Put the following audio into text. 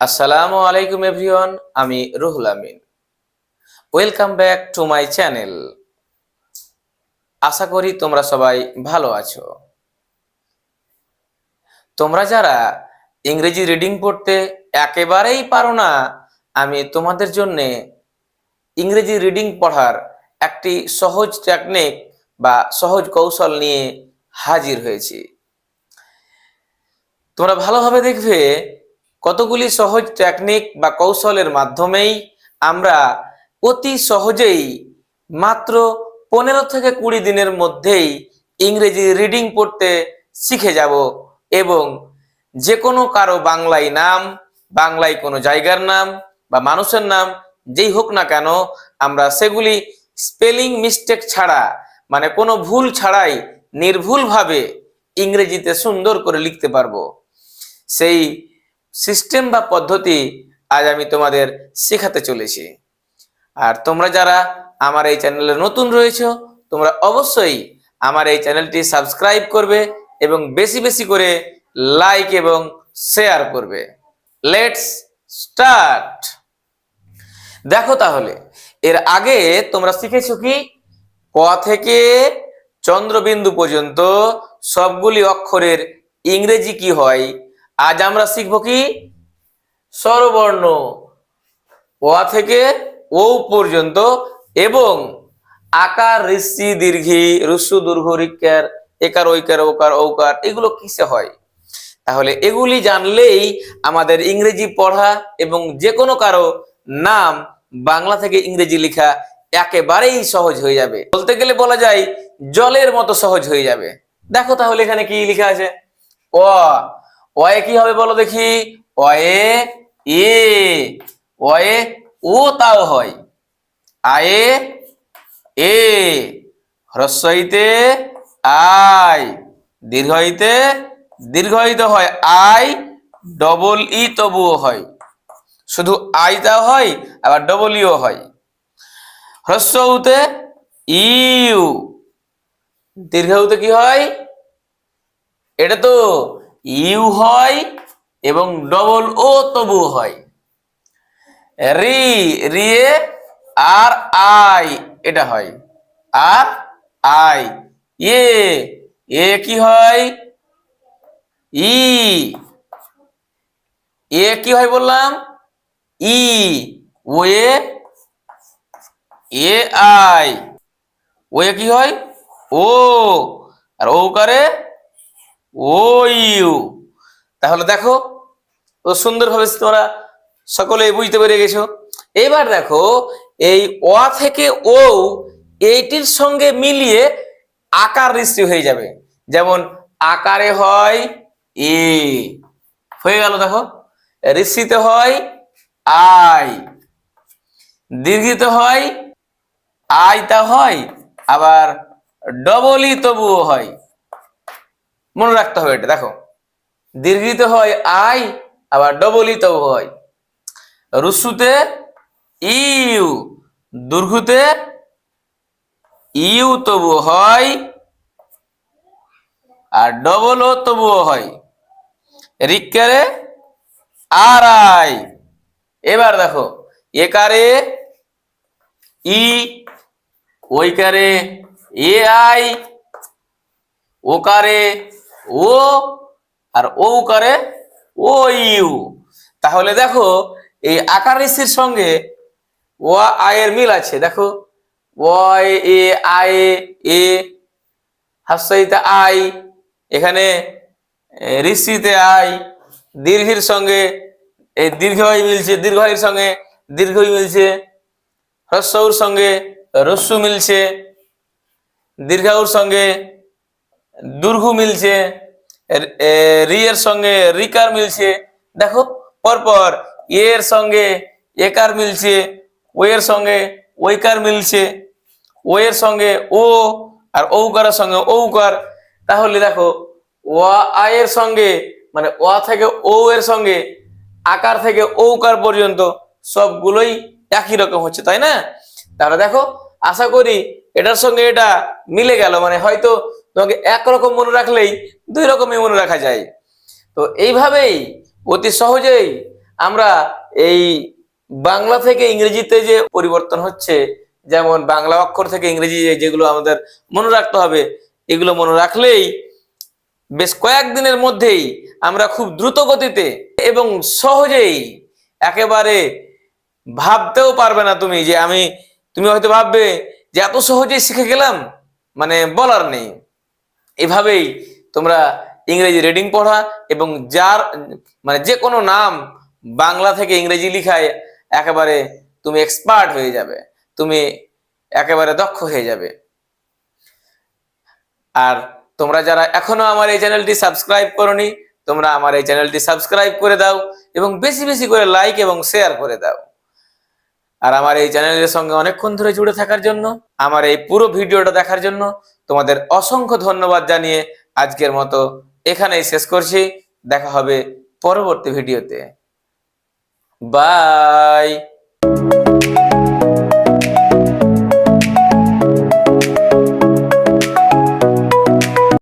আসসালামু আলাইকুম এভরিওয়ান, আমি Ruhul Amin. Welcome back to my channel. আশা করি তোমরা সবাই ভালো আছো। তোমরা যারা ইংরেজি রিডিং পড়তে একেবারেই পারো না, আমি তোমাদের জন্য ইংরেজি রিডিং পড়ার একটি সহজ টেকনিক বা সহজ কৌশল নিয়ে হাজির হয়েছি। তোমরা ভালোভাবে দেখবে, কতগুলি সহজ টেকনিক বা কৌশলের মাধ্যমেই আমরা অতি সহজেই মাত্র 15 থেকে 20 দিনের মধ্যেই ইংরেজি রিডিং পড়তে শিখে যাব এবং যে কোনো কারো বাংলায় নাম, বাংলায় কোনো জায়গার নাম বা মানুষের নাম যেই হোক না কেন, আমরা সেগুলি স্পেলিং মিস্টেক ছাড়া, মানে কোনো ভুল ছাড়াই নির্ভুলভাবে ইংরেজিতে সুন্দর করে লিখতে পারবো। সেই সিস্টেম বা পদ্ধতি আজ আমি তোমাদের শেখাতে চলেছি। আর তোমরা যারা আমার এই চ্যানেলে নতুন রয়েছো, তোমরা অবশ্যই আমার এই চ্যানেলটি সাবস্ক্রাইব করবে এবং বেশি বেশি করে লাইক এবং শেয়ার করবে। Let's start. দেখো তাহলে, এর আগে তোমরা শিখেছো কি ক থেকে চন্দ্রবিন্দু পর্যন্ত সবগুলি অক্ষরের ইংরেজি কি হয়। আজ আমরা শিখবো কি স্বরবর্ণ অ থেকে ও পর্যন্ত এবং আকার, ঋষি, দীর্ঘি, হ্রস্ব, দীর্ঘ, ঋকার, একার, ঐকার, ওকার, ঔকার এগুলো কিসে হয়। তাহলে এগুলি জানলেই আমাদের ইংরেজি পড়া এবং যে কোনো কারো নাম বাংলা থেকে ইংরেজি লেখা একেবারেই সহজ হয়ে যাবে। বলতে গেলে বলা যায় জলের মতো সহজ হয়ে যাবে। দেখো তাহলে এখানে কি লেখা আছে। অ অয়ে কি হবে বলো দেখি। অয়ে এ, অয়ে ও তাও হয়, আয়ে এ, হ্রস্বইতে আই, দীর্ঘইতে দীর্ঘইতে হয় আই, ডবল ই তবুও হয়, শুধু আইটাও হয় আবার ডবল ইও হয়। হ্রস্বউতে ইউ, দীর্ঘউতে কি হয়, এটা তো ইউ হয় এবং ডবল ও তবুও হয়। রি, রিয়ে আর আই এটা হয়, আর আই। এ, এ কি হয়, ই, এ কি হয় বললাম, ই। ওয়ে এ আই, ওয়ে কি হয় ও, আর ও করে ও ইউ। তাহলে দেখো তো সুন্দরভাবে তোমরা সকলে বুঝতে পেরে গেছো। এবার দেখো এই অ থেকে ও এইটির সঙ্গে মিলিয়ে আকার সৃষ্টি হয়ে যাবে। যেমন আকারে হয় এ, হয়ে গেল। দেখো ঋষিতে হয় আই, দীর্ঘিতে হয় আইতা হয়, আবার ডবলই তবুও হয়। মনে রাখতে হবে এটা। দেখো দীর্ঘিতে হয় আই, আবার ডবলই তবু হয়। রুসুতে ইউ, দীর্ঘতে ইউ তবু হয় আর ডবল ও তবুও হয়। রিক্কারে আর আই। এবার দেখো একারে ই, ওইকারে A I, ওকারে O, R ওকারে O you. তাহলে দেখো এই আকার ঋষির সঙ্গে ও আয়ের মিল আছে। দেখো ওয় এ আয়ে এ, হাস্যইতে আই, এখানে ঋষিতে আই, দীর্ঘের সঙ্গে এই দীর্ঘই মিলছে, দীর্ঘের সঙ্গে দীর্ঘই মিলছে, হ্রস্বর সঙ্গে রস্যু মিলছে, দীর্ঘাউর সঙ্গে দুর্ঘু মিলছে, রি এর সঙ্গে রিকার মিলছে। দেখো পরপর এর সঙ্গে একার মিলছে, ও এর সঙ্গে ওইকার মিলছে, ও এর সঙ্গে ও, আর ঔকারের সঙ্গে ঔকার। তাহলে দেখো ও আয়ের সঙ্গে, মানে ও থেকে ও এর সঙ্গে আকার থেকে ঔকার পর্যন্ত সবগুলোই একই রকম হচ্ছে, তাই না। তাহলে দেখো আশা করি এটার সঙ্গে এটা মিলে গেল। মানে হয়তো তোমাকে একরকম মনে রাখলেই দুই রকমই মনে রাখা যায়। তো এইভাবেই অতি সহজেই আমরা এই বাংলা থেকে ইংরেজিতে যে পরিবর্তন হচ্ছে, যেমন বাংলা অক্ষর থেকে ইংরেজি যেগুলো আমাদের মনে রাখতে হবে, এগুলো মনে রাখলেই বেশ কয়েকদিনের মধ্যেই আমরা খুব দ্রুত গতিতে এবং সহজেই, একেবারে ভাবতেও পারবে না তুমি যে তুমি হয়তো ভাববে যে এত সহজেই শিখে গেলাম, মানে বলার নেই। এভাবেই তোমরা ইংরেজি রিডিং পড়া এবং মানে যে কোনো নাম বাংলা থেকে ইংরেজি লিখায় একেবারে তুমি এক্সপার্ট হয়ে যাবে, তুমি একেবারে দক্ষ হয়ে যাবে। আর তোমরা যারা এখনো আমার এই চ্যানেলটি সাবস্ক্রাইব করোনি, তোমরা আমার এই চ্যানেলটি সাবস্ক্রাইব করে দাও এবং বেশি বেশি করে লাইক এবং শেয়ার করে দাও। আর আমার এই চ্যানেলের সঙ্গে অনেকক্ষণ ধরে জুড়ে থাকার জন্য, আমার এই পুরো ভিডিওটা দেখার জন্য তোমাদের অসংখ্য ধন্যবাদ জানিয়ে আজকের মতো এখানেই শেষ করছি। দেখা হবে পরবর্তী ভিডিওতে। বাই।